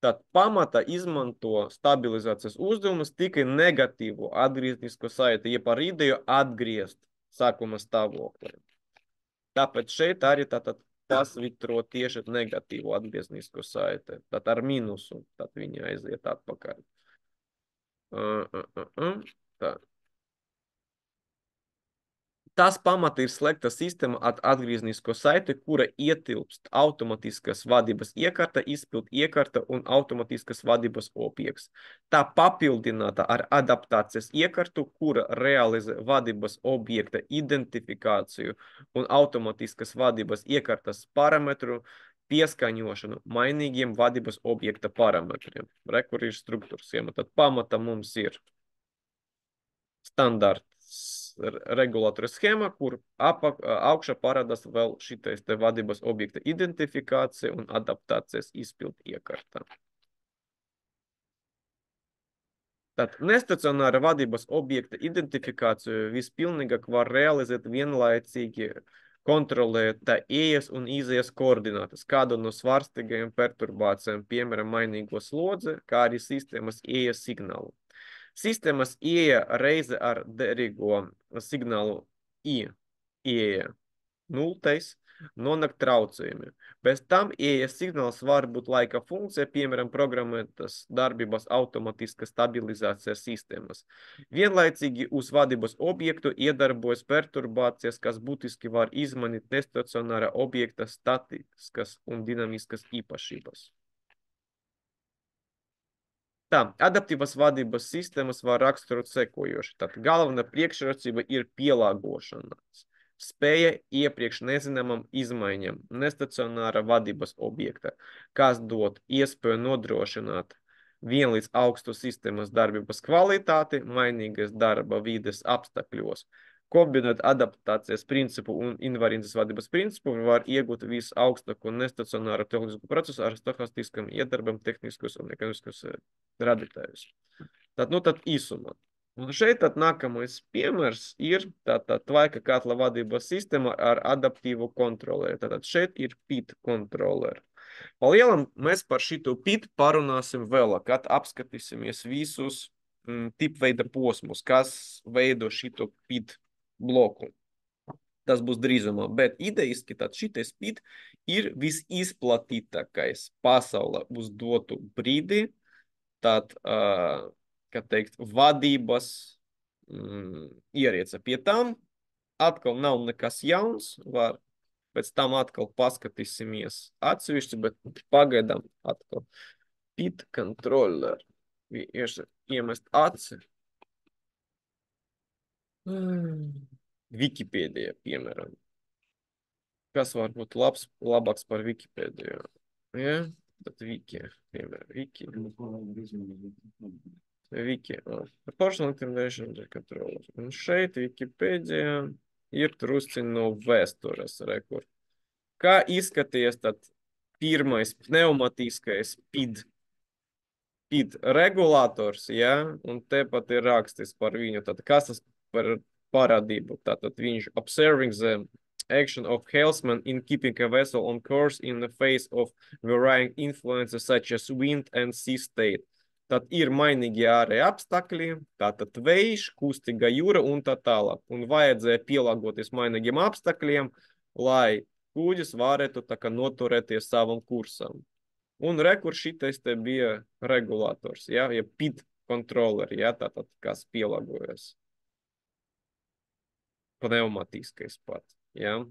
Tad pamata izmanto stabilizācijas uzdevumus tikai negatīvu atgrieznisko saiti, jeb ar ideju atgriezt sākuma stāvokli. Tāpēc šeit arī tātad pasvitro tieši negatīvu atgrieznisko saiti. Tad ar mīnusu, tad viņa aiziet atpakaļ. Tā. Tas pamata ir slēgta sistēma ar atgrieznisko saiti, kura ietilpst automatiskas vadības iekārta, izpildu iekārta un automatiskas vadības objekts. Tā papildināta ar adaptācijas iekārtu, kura realizē vadības objekta identifikāciju un automatiskas vadības iekārtas parametru pieskaņošanu mainīgiem vadības objekta parametriem. Re, kur ir struktūras schēma. Tad pamata mums ir standarts regulātora schēma, kur augšā parādās vēl šitais te vadības objekta identifikācija un adaptācijas izpildu iekārta. Tad nestacionāra vadības objekta identifikāciju vispilnīgāk var realizēt vienlaicīgi kontrolēt tā iejas un izējas koordinātas, kādu no svārstīgajiem perturbācijām, piemēram, mainīgo slodzi, kā arī sistēmas iejas signālu. Sistēmas ieja reize ar derīgo signālu ieja nultais nonāk traucējumi. Bez tam ieejas signāls var būt laika funkcija, piemēram, programmētas darbības automatiska stabilizācijas sistēmas. Vienlaicīgi uz vadības objektu iedarbojas perturbācijas, kas būtiski var izmainīt nestacionāra objekta statiskas un dinamiskas īpašības. Tā, adaptīvas vadības sistēmas var raksturot sekojoši. Tad galvenā priekšrocība ir pielāgošanās. Spēja iepriekš nezināmam izmaiņam nestacionāra vadības objekta, kas dod iespēju nodrošināt vienlīdz augstu sistēmas darbības kvalitāti mainīgas darba vides apstākļos. Kombinēt adaptācijas principu un invariantas vadības principu var iegūt visaugstāko nestacionāru tehnisku procesu ar stohastiskiem iedarbiem tehniskus un ekonomiskus radītājus. Tad īsumā. Un šeit tad nākamais piemērs ir tātad tvaika katla vadības sistēma ar adaptīvu kontroleri. Tātad šeit ir PID kontroleri. Palielam mēs par šitu PID parunāsim vēl, kad apskatīsimies visus tipveida posmus, kas veido šitu PID bloku. Tas būs drīzumā, bet idejiski tad šitais PID ir visizplatītākais pasaulē uz dotu brīdi, tad, kā teikt, vadības ierīce. Pie tam atkal nav nekas jauns, var pēc tam atkal paskatīsimies atsevišķi, bet pagaidām atkal PID kontroller. Iemest aci. Wikipēdija, piemēram. Kas var būt labāks par Wikipēdiju? Ja? Tad Wiki, piemēram, Wiki. Proportional Information Controller. Un šeit Wikipēdija ir trusciņ no vēstures rekur. Kā izskaties tad pirmais pneumatiskais PID regulators, ja? Un tepat ir rakstis par viņu. Tad kas tas par parādību? Tātad viņš observing the action of helmsman in keeping a vessel on course in the face of varying influences such as wind and sea state. Tad ir mainīgi ārēji apstākļi, tātad vējš, kustīga jūra un tā tālāk. Un vajadzēja pielāgoties mainīgiem apstākļiem, lai kuģis varētu tā kā noturēties savam kursam. Un rekur šitais te bija regulators, ja PID kontroleri, ja, tātad kas pielāgojas. Pneumatiskais pat, ja.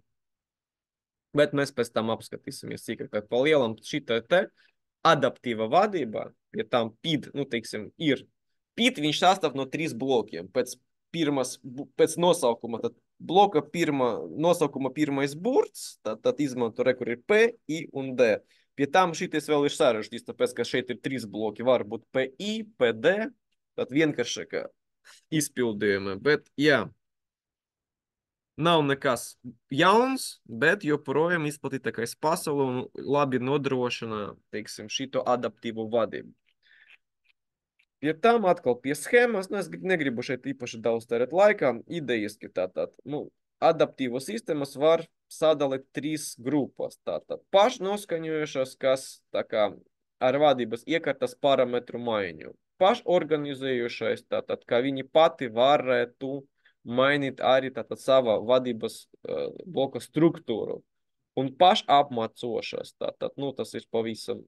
Bet mēs pēc tam apskatīsimies sīkāk, kad palielam šitā te adaptīva vadība, ja tam PID, teiksim, ir. PID viņš sastāv no 3 blokiem. Pēc nosaukuma, tad bloka nosaukuma pirmais burts, tad izmanto rekur ir P, I un D. Pie tam šitais vēl ir sarežģīts, tāpēc, ka šeit ir 3 bloki, var būt PI, PD, tad vienkāršākā izpildījuma, bet jā. Nav nekas jauns, bet joprojām izplatītākais pasaulē un labi nodrošina, teiksim, šito adaptīvu vadību. Pie tam atkal pie schēmas, es negribu šeit īpaši daudz tērēt laikā, idejiski tātad, adaptīvo sistēmas var sadalīt 3 grupas. Tātad pašnoskaņojušas, kas tā kā ar vadības iekārtas parametru maiņu. Pašorganizējušais, tātad, ka viņi pati varētu mainīt arī tātad sava vadības bloka struktūru. Un pašapmācošas, tātad, tas ir pavisam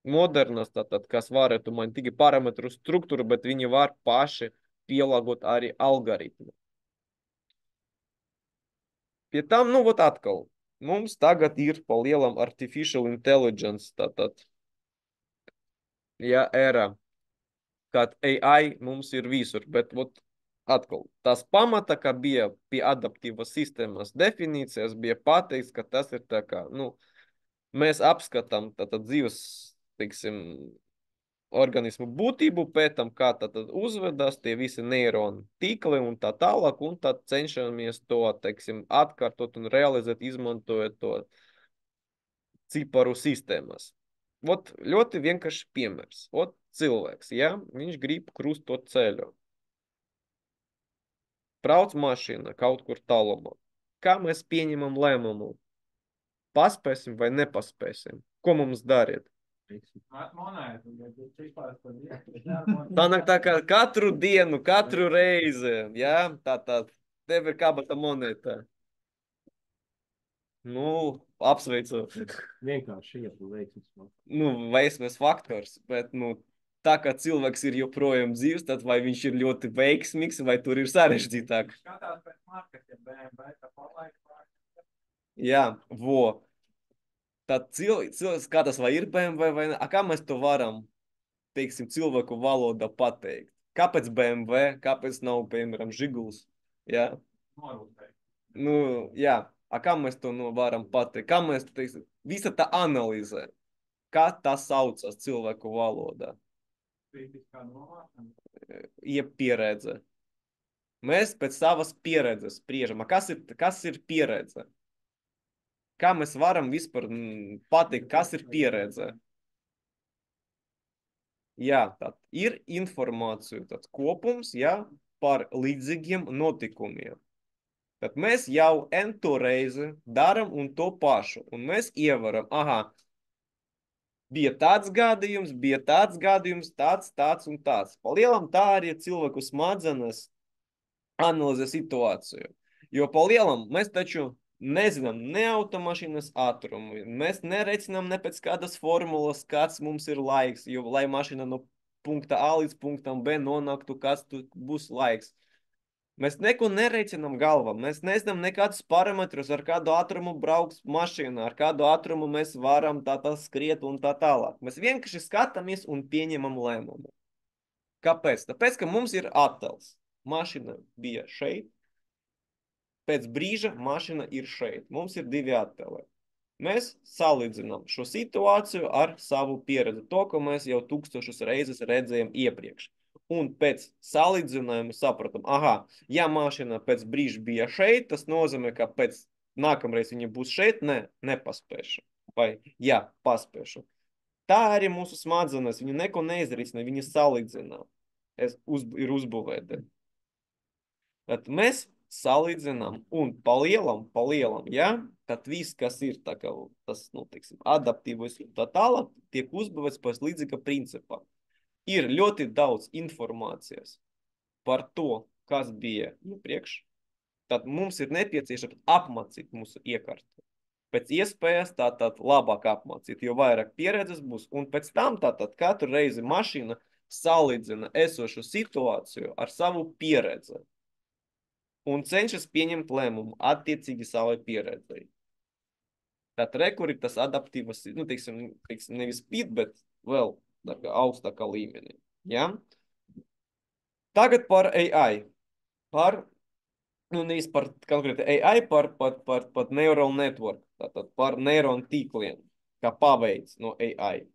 modernas, tātad, kas varētu mainīt tikai parametru struktūru, bet viņi var paši pielāgot arī algoritmu. Pie tam, nu, vot atkal. Mums tagad ir pa lielam artificial intelligence, tātad, ja, ērā, kad AI mums ir visur, bet, vot, atkal, tas pamata, ka bija pie adaptīvas sistēmas definīcijas, bija pateikts, ka tas ir tā kā, nu, mēs apskatām, tātad, dzīves, teiksim, organismu būtību, pētam, kā tad uzvedas tie visi neironi tīkli un tā tālāk, un tad cenšamies to, teiksim, atkārtot un realizēt, izmantojot to ciparu sistēmas. Ot, ļoti vienkārši piemērs. Ot, cilvēks, ja, viņš grib krustot ceļu. Brauc mašīna kaut kur tālumā. Kā mēs pieņemam lēmumu? Paspēsim vai nepaspēsim? Ko mums darīt? Tā nāk tā kā katru dienu, katru reizi, jā, tā, tev ir kābata monēta. Nu, apsveicu. Vienkārši iet un veiksmes. Nu, veiksmes faktors, bet, nu, tā kā cilvēks ir joprojām dzīvs, tad vai viņš ir ļoti veiksmīgs, vai tur ir sarežģītāk. Skatās pēc marketiem, BMW, tā palaika. Jā, vo. Tad cilvēks skatās, vai ir BMW vai ne. A, kā mēs to varam, teiksim, cilvēku valodā pateikt? Kāpēc BMW, kāpēc nav, piemēram, Žiguls? Jā. Norūpēji. Nu, jā. A, kā mēs to nu, varam pateikt? Kā mēs, teiksim, visa tā analīze, kā tas saucas cilvēku valodā? Kritiskā domāšana. Jeb pieredze. Mēs pēc savas pieredzes spriežam. A, kas ir pieredze? Kā mēs varam vispār pateikt, kas ir pieredze? Jā, tad ir informācija, tāds kopums, jā, par līdzīgiem notikumiem. Tad mēs jau ento reizi daram un to pašu. Un mēs ievaram, aha, bija tāds gadījums, tāds un tāds. Palielam tā arī cilvēku smadzenes analizē situāciju. Jo palielam mēs taču nezinām ne automašīnas ātrumu, mēs nereicinām ne pēc kādas formulas, kāds mums ir laiks, jo lai mašīna no punkta A līdz punktam B nonāktu, kāds tu būs laiks. Mēs neko nereicinām galvā, mēs nezinām nekādus parametrus, ar kādu ātrumu brauks mašīna, ar kādu ātrumu mēs varam tā skriet un tā tālāk. Mēs vienkārši skatāmies un pieņemam lēmumu. Kāpēc? Tāpēc, ka mums ir attēls. Mašīna bija šeit, pēc brīža mašīna ir šeit. Mums ir divi attēli. Mēs salīdzinām šo situāciju ar savu pieredzi, to, ko mēs jau tūkstošus reizes redzējām iepriekš. Un pēc salīdzinājuma sapratam, aha, ja mašīna pēc brīža bija šeit, tas nozīmē, ka pēc nākamreiz viņa būs šeit, nepaspēšu. Vai, jā, paspēšu. Tā arī mūsu smadzenes, viņi neko neizricina, viņi salīdzina. Ir uzbūvēti. Tad mēs salīdzinām un palielam, ja, tad viss, kas ir tā kā tas, nu, teiksim, adaptīvais un tā tālāk, tiek uzbūvēts pēc līdzīga principa. Ir ļoti daudz informācijas par to, kas bija iepriekš, tad mums ir nepieciešams apmācīt mūsu iekārtu. Pēc iespējas tātad labāk apmācīt, jo vairāk pieredzes būs, un pēc tam tātad katru reizi mašīna salīdzina esošu situāciju ar savu pieredzi un cenšas pieņemt lēmumu attiecīgi savai pieredzei. Tad rekur ir tas adaptīvas, nu, teiksim, nevis speed, bet vēl augstākā līmenī. Ja? Tagad par AI. Nu, nevis par konkrēti AI, par neural network, tātad par neironu tīkliem, kā paveids no AI.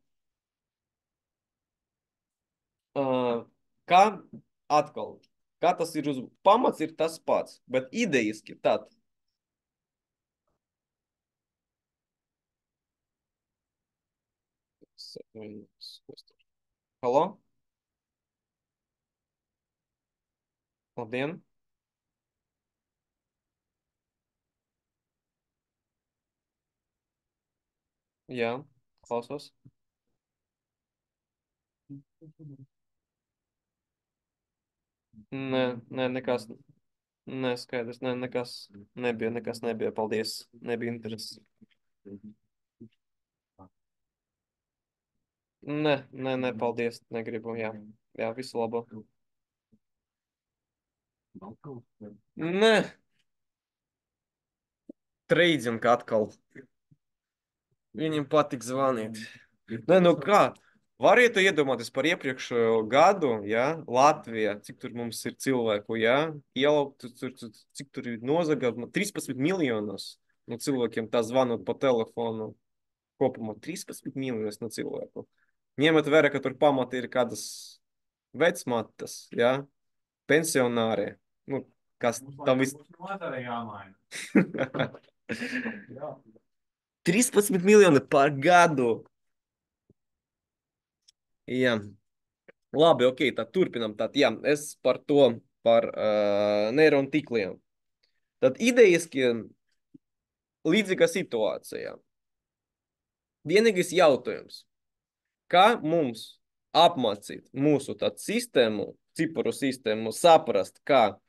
Kā atkal, kā tas ir pamats ir tas pats, bet idejiski tad. Halo? Labdien! Jā, klausos. Nē, nekas. Nē, skaidrs, nekas nebija, paldies, nebija intereses. Nē, paldies, negribu, jā, visu labu. Nē, Treidzinga atkal. Viņam patīk zvanīt. Nē, nu kā? Variet iedomāties par iepriekšējo gadu, ja, Latvijā, cik tur mums ir cilvēku, ja, ielaukt, cik tur ir nozaga, 13 miljonos no cilvēkiem tā zvanot pa telefonu, kopumā 13 miljonos no cilvēku. Ņemat vērā, ka tur pamati ir kādas vecmatas, ja, pensionāri, nu, kas tam viss. 13 miljoni par gadu. Jā. Labi, ok, tad turpinam. Tad, jā, es par to, par neironu tīkliem. Tad idejiski līdzīga situācija. Vienīgais jautājums, kā mums apmācīt mūsu tādu sistēmu, ciparu sistēmu, saprast, kā,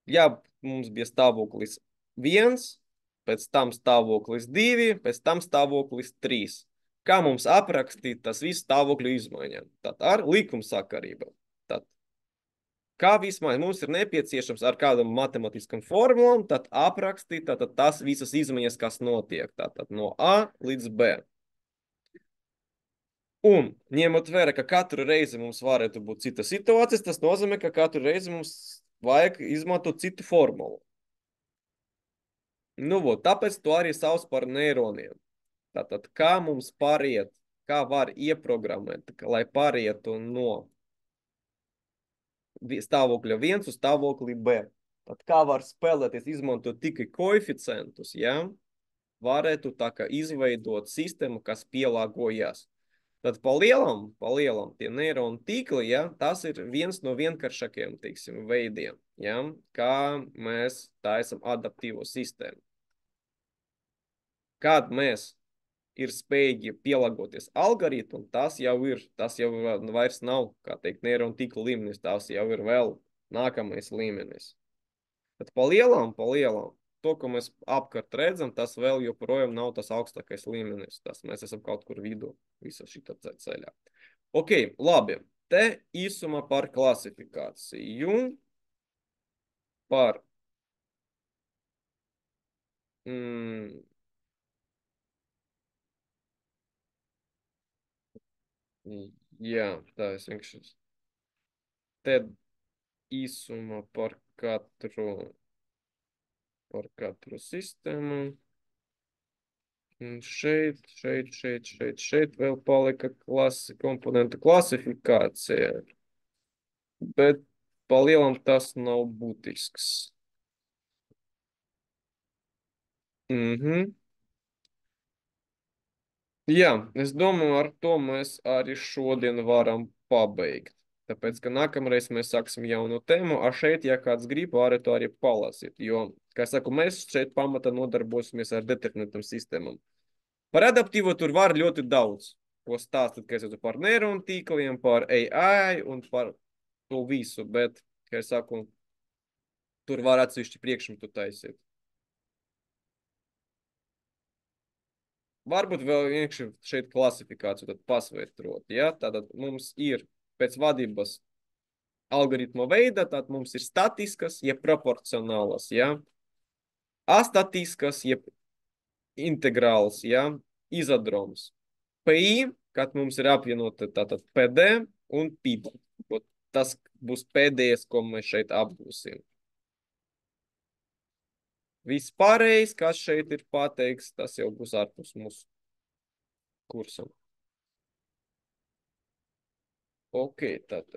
ja mums bija stāvoklis 1, pēc tam stāvoklis 2, pēc tam stāvoklis 3. Kā mums aprakstīt tas visu stāvokļu izmaiņām? Tad ar likumsakarību. Tad, kā vismaz mums ir nepieciešams ar kādam matemātiskam formulām, tad aprakstīt tad tas visas izmaiņas, kas notiek. Tātad no A līdz B. Un ņemot vērā, ka katru reizi mums varētu būt cita situācijas, tas nozīmē, ka katru reizi mums vajag izmantot citu formulu. Nu, vot, tāpēc to arī sauc par neironiem. Tātad, kā mums pāriet, kā var ieprogrammēt, lai pārietu no stāvokļa 1 uz stāvokli B. Tad, kā var spēlēties, izmantot tikai koeficientus, ja? Varētu tā kā izveidot sistēmu, kas pielāgojas. Tad pa lielam tie neironu tīkli, ja? Tas ir viens no vienkāršākajiem, teiksim, veidiem, ja? Kā mēs taisam adaptīvo sistēmu. Kad mēs ir spējīgi pielāgoties algoritmam, tas jau vairs nav, kā teikt, neironu tīkla līmenis, tas jau ir vēl nākamais līmenis. Bet pa lielam, to, ko mēs apkārt redzam, tas vēl joprojām nav tas augstākais līmenis. Tas mēs esam kaut kur vidū visā šitā ceļā. Ok, labi. Te īsumā par klasifikāciju. Par jā, tā es vienkārši te īsumā par katru sistēmu. Un šeit vēl palika komponentu klasifikācija. Bet pa lielam tas nav būtisks. Jā, es domāju, ar to mēs arī šodien varam pabeigt. Tāpēc, ka nākamreiz mēs sāksim jaunu tēmu, a šeit, ja kāds grib, varat to arī palasīt. Jo, kā saku, mēs šeit pamatā nodarbosimies ar determinantām sistēmām. Par adaptīvo tur var ļoti daudz. Ko stāstīt, kā es esmu par neironu tīkliem, par AI un par to visu. Bet, kā es saku, tur var atsevišķi priekšmetu taisīt. Varbūt vēl vienkārši šeit klasifikāciju tad pasvērtrot, ja? Tātad mums ir pēc vadības algoritmu veida, tad mums ir statiskas, jeb proporcionālas, ja? Astatiskas, jeb integrāls, ja? Izadroms. PI, kad mums ir apvienota tātad PD un PIB. Tas būs pēdējais, ko mēs šeit apgūsim. Viss pārējais, kas šeit ir pateikts, tas jau būs ārpus mūsu kursam. Ok, tad